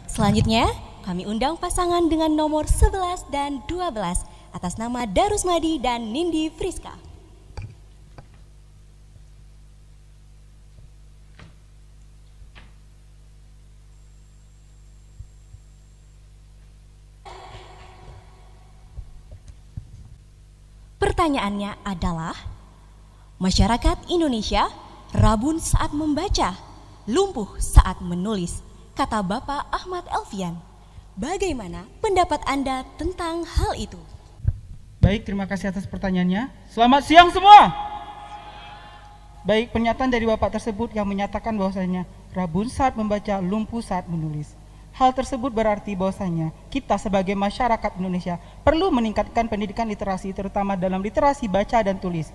Selanjutnya, kami undang pasangan dengan nomor 11 dan 12 atas nama Darusmadi dan Nindi Friska. Pertanyaannya adalah, masyarakat Indonesia rabun saat membaca, lumpuh saat menulis, kata Bapak Ahmad Elfian. Bagaimana pendapat Anda tentang hal itu? Baik, terima kasih atas pertanyaannya. Selamat siang semua. Baik, pernyataan dari Bapak tersebut yang menyatakan bahwasanya rabun saat membaca, lumpuh saat menulis. Hal tersebut berarti bahwasanya kita sebagai masyarakat Indonesia perlu meningkatkan pendidikan literasi, terutama dalam literasi baca dan tulis.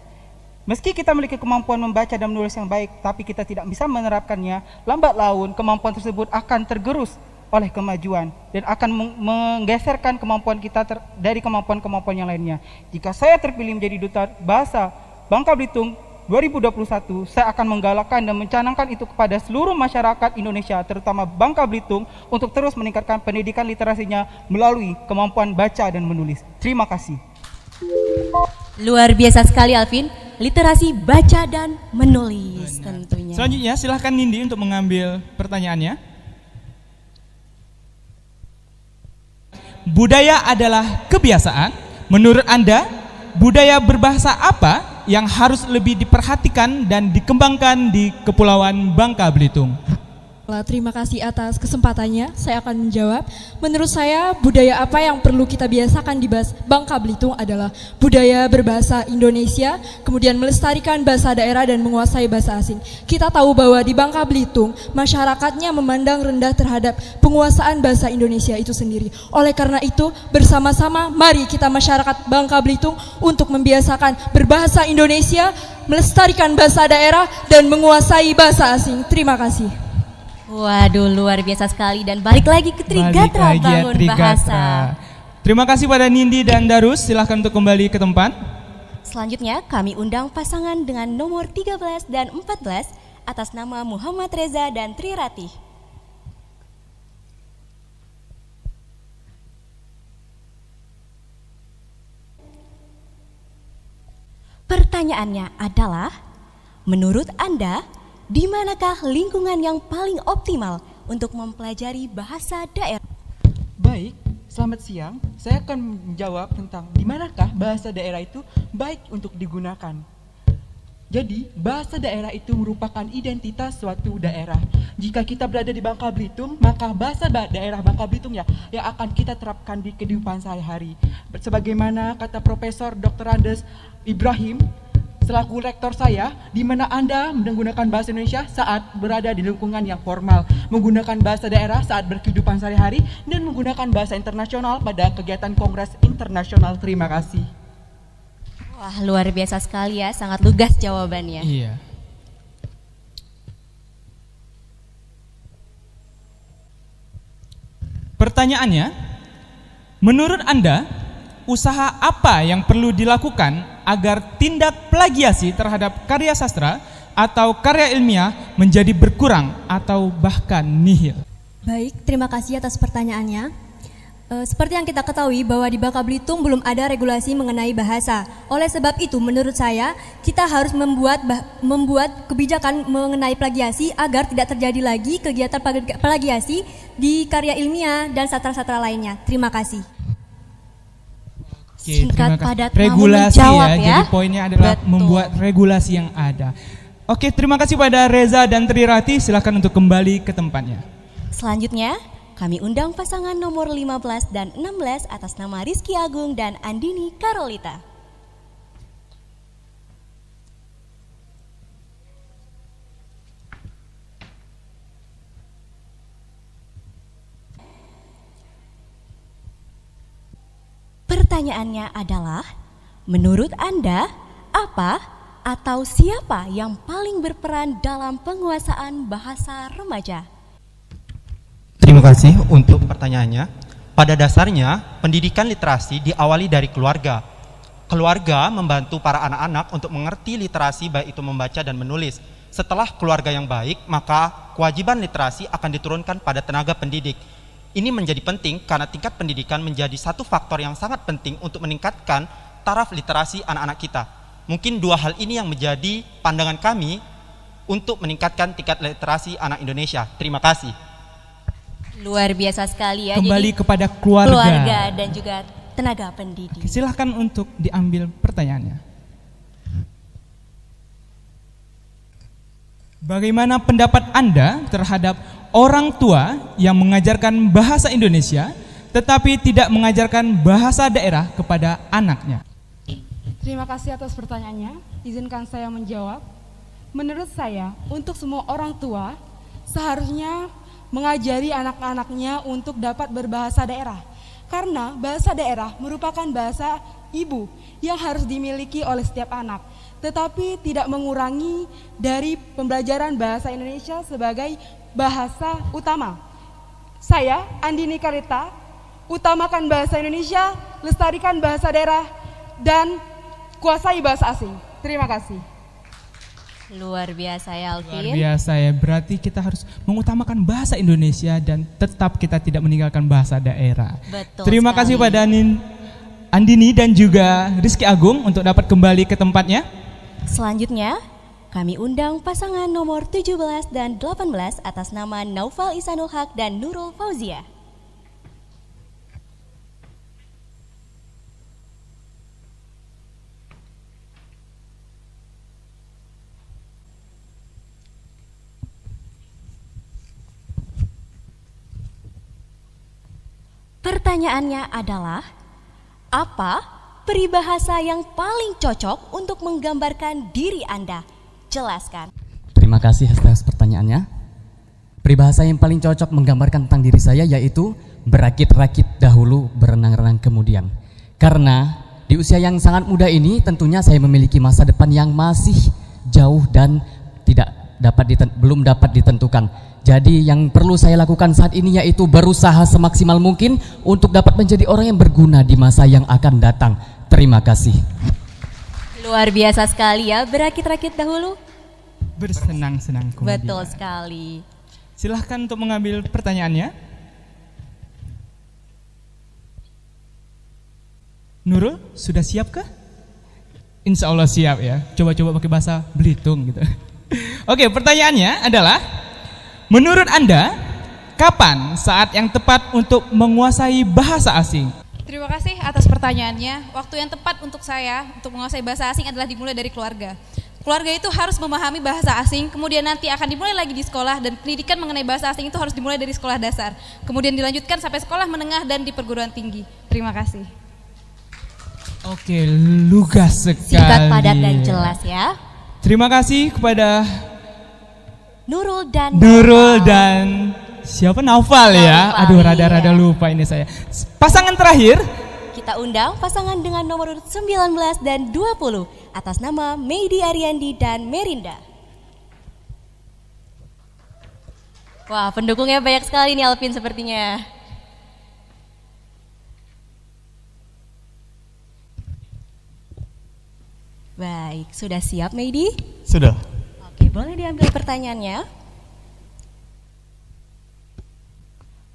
Meski kita memiliki kemampuan membaca dan menulis yang baik, tapi kita tidak bisa menerapkannya, lambat laun kemampuan tersebut akan tergerus oleh kemajuan dan akan menggeserkan kemampuan kita dari kemampuan-kemampuan yang lainnya. Jika saya terpilih menjadi duta bahasa Bangka Belitung 2021, saya akan menggalakkan dan mencanangkan itu kepada seluruh masyarakat Indonesia, terutama Bangka Belitung, untuk terus meningkatkan pendidikan literasinya melalui kemampuan baca dan menulis. Terima kasih. Luar biasa sekali Alvin, literasi baca dan menulis. Benar. Tentunya. Selanjutnya silahkan Nindi untuk mengambil pertanyaannya. Budaya adalah kebiasaan. Menurut Anda, budaya berbahasa apa yang harus lebih diperhatikan dan dikembangkan di Kepulauan Bangka Belitung? Terima kasih atas kesempatannya. Saya akan menjawab. Menurut saya, budaya apa yang perlu kita biasakan di Bangka Belitung adalah budaya berbahasa Indonesia, kemudian melestarikan bahasa daerah dan menguasai bahasa asing. Kita tahu bahwa di Bangka Belitung, masyarakatnya memandang rendah terhadap penguasaan bahasa Indonesia itu sendiri. Oleh karena itu, bersama-sama mari kita masyarakat Bangka Belitung untuk membiasakan berbahasa Indonesia, melestarikan bahasa daerah, dan menguasai bahasa asing. Terima kasih. Waduh, luar biasa sekali. Dan balik lagi ke Trigatra Bangun Bahasa. Terima kasih pada Nindi dan Darus. Silahkan untuk kembali ke tempat. Selanjutnya kami undang pasangan dengan nomor 13 dan 14 atas nama Muhammad Reza dan Tri Ratih. Pertanyaannya adalah, menurut Anda, di manakah lingkungan yang paling optimal untuk mempelajari bahasa daerah? Baik, selamat siang. Saya akan menjawab tentang di manakah bahasa daerah itu baik untuk digunakan. Jadi, bahasa daerah itu merupakan identitas suatu daerah. Jika kita berada di Bangka Belitung, maka bahasa daerah Bangka Belitung ya yang akan kita terapkan di kehidupan sehari-hari. Sebagaimana kata Profesor Dr. Andes Ibrahim, selaku rektor saya, di mana Anda menggunakan bahasa Indonesia saat berada di lingkungan yang formal, menggunakan bahasa daerah saat berkehidupan sehari-hari, dan menggunakan bahasa internasional pada kegiatan kongres internasional. Terima kasih. Wah, luar biasa sekali ya, sangat lugas jawabannya. Iya. Pertanyaannya, menurut Anda, usaha apa yang perlu dilakukan agar tindak plagiasi terhadap karya sastra atau karya ilmiah menjadi berkurang atau bahkan nihil? Baik, terima kasih atas pertanyaannya. Seperti yang kita ketahui bahwa di Bangka Belitung belum ada regulasi mengenai bahasa. Oleh sebab itu, menurut saya kita harus membuat kebijakan mengenai plagiasi agar tidak terjadi lagi kegiatan plagiasi di karya ilmiah dan sastra-sastra lainnya. Terima kasih. Singkat padat regulasi menjawab, ya. Jadi poinnya adalah membuat regulasi yang ada. Oke, terima kasih pada Reza dan Tri Ratih. Silahkan untuk kembali ke tempatnya. Selanjutnya kami undang pasangan nomor 15 dan 16 atas nama Rizky Agung dan Andini Karolita. Pertanyaannya adalah, menurut Anda, apa atau siapa yang paling berperan dalam penguasaan bahasa remaja? Terima kasih untuk pertanyaannya. Pada dasarnya, pendidikan literasi diawali dari keluarga. Keluarga membantu para anak-anak untuk mengerti literasi, baik itu membaca dan menulis. Setelah keluarga yang baik, maka kewajiban literasi akan diturunkan pada tenaga pendidik. Ini menjadi penting karena tingkat pendidikan menjadi satu faktor yang sangat penting untuk meningkatkan taraf literasi anak-anak kita. Mungkin dua hal ini yang menjadi pandangan kami untuk meningkatkan tingkat literasi anak Indonesia. Terima kasih. Luar biasa sekali ya. Kembali Jadi, kepada keluarga dan juga tenaga pendidik. Silahkan untuk diambil pertanyaannya. Bagaimana pendapat Anda terhadap orang tua yang mengajarkan bahasa Indonesia tetapi tidak mengajarkan bahasa daerah kepada anaknya? Terima kasih atas pertanyaannya. Izinkan saya menjawab. Menurut saya, untuk semua orang tua seharusnya mengajari anak-anaknya untuk dapat berbahasa daerah. Karena bahasa daerah merupakan bahasa ibu yang harus dimiliki oleh setiap anak, tetapi tidak mengurangi dari pembelajaran bahasa Indonesia sebagai bahasa utama. Saya, Andini Karita, utamakan bahasa Indonesia, lestarikan bahasa daerah, dan kuasai bahasa asing. Terima kasih. Luar biasa ya, Alvin. Luar biasa ya, berarti kita harus mengutamakan bahasa Indonesia dan tetap kita tidak meninggalkan bahasa daerah. Betul Terima sekali. kasih pada Andini dan juga Rizky Agung untuk dapat kembali ke tempatnya. Selanjutnya, kami undang pasangan nomor 17 dan 18 atas nama Naufal Ihsanul Haq dan Nurul Fauzia. Pertanyaannya adalah, apa peribahasa yang paling cocok untuk menggambarkan diri Anda? Jelaskan. Terima kasih atas pertanyaannya. Peribahasa yang paling cocok menggambarkan tentang diri saya yaitu berakit-rakit dahulu, berenang-renang kemudian. Karena di usia yang sangat muda ini tentunya saya memiliki masa depan yang masih jauh dan belum dapat ditentukan. Jadi yang perlu saya lakukan saat ini yaitu berusaha semaksimal mungkin untuk dapat menjadi orang yang berguna di masa yang akan datang. Terima kasih. Luar biasa sekali ya, berakit-rakit dahulu. Bersenang-senang kemudian. Betul sekali. Silahkan untuk mengambil pertanyaannya. Nurul, sudah siapkah? Insya Allah siap ya. Coba-coba pakai bahasa Belitung gitu. Oke, pertanyaannya adalah, menurut Anda, kapan saat yang tepat untuk menguasai bahasa asing? Terima kasih atas pertanyaannya. Waktu yang tepat untuk saya untuk menguasai bahasa asing adalah dimulai dari keluarga. Keluarga itu harus memahami bahasa asing, kemudian nanti akan dimulai lagi di sekolah, dan pendidikan mengenai bahasa asing itu harus dimulai dari sekolah dasar. Kemudian dilanjutkan sampai sekolah menengah dan di perguruan tinggi. Terima kasih. Oke, lugas sekali. Singkat, padat, dan jelas ya. Terima kasih kepada Nurul dan siapa? Naufal ya. Aduh, rada-rada lupa ini saya. Pasangan terakhir kita undang pasangan dengan nomor 19 dan 20 atas nama Meidi Ariandi dan Merinda. Wah, pendukungnya banyak sekali nih Alvin sepertinya. Baik, sudah siap Meidi? Sudah. Oke, boleh diambil pertanyaannya.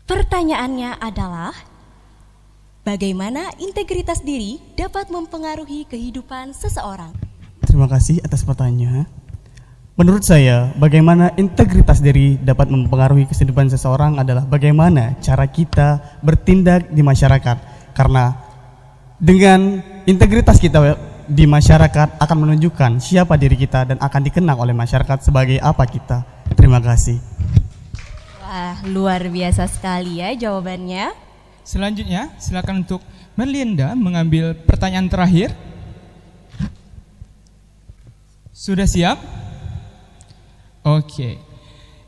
Pertanyaannya adalah, bagaimana integritas diri dapat mempengaruhi kehidupan seseorang? Terima kasih atas pertanyaannya. Menurut saya, bagaimana integritas diri dapat mempengaruhi kehidupan seseorang adalah bagaimana cara kita bertindak di masyarakat. Karena dengan integritas kita di masyarakat akan menunjukkan siapa diri kita dan akan dikenang oleh masyarakat sebagai apa kita. Terima kasih. Wah, luar biasa sekali ya jawabannya. Selanjutnya, silakan untuk Merlinda mengambil pertanyaan terakhir. Sudah siap? Oke.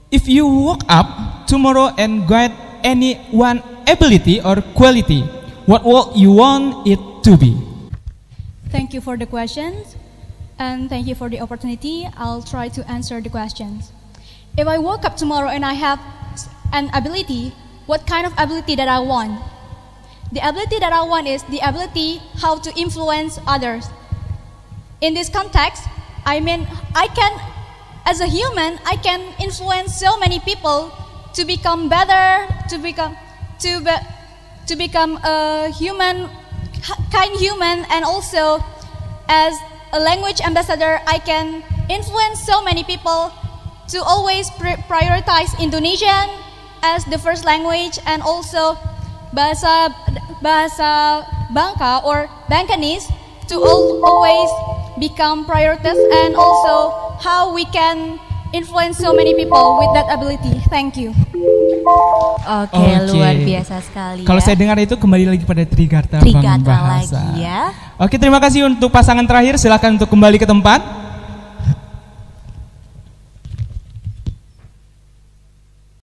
If you woke up tomorrow and got any one ability or quality, what would you want it to be? Thank you for the questions, and thank you for the opportunity. I'll try to answer the questions. If I woke up tomorrow and I have an ability, what kind of ability that I want? The ability that I want is the ability how to influence others. In this context, I mean, as a human, I can influence so many people to become better, to become a kind human, and also as a language ambassador, I can influence so many people to always prioritize Indonesian as the first language, and also bahasa Bangka or Bangkanese to always become priorities, and also how we can influence so many people with that ability. Thank you. Oke, luar biasa sekali. Kalau ya. saya dengar itu kembali lagi pada Trigata Trigata Bahasa. lagi ya. Oke, terima kasih untuk pasangan terakhir. Silakan untuk kembali ke tempat.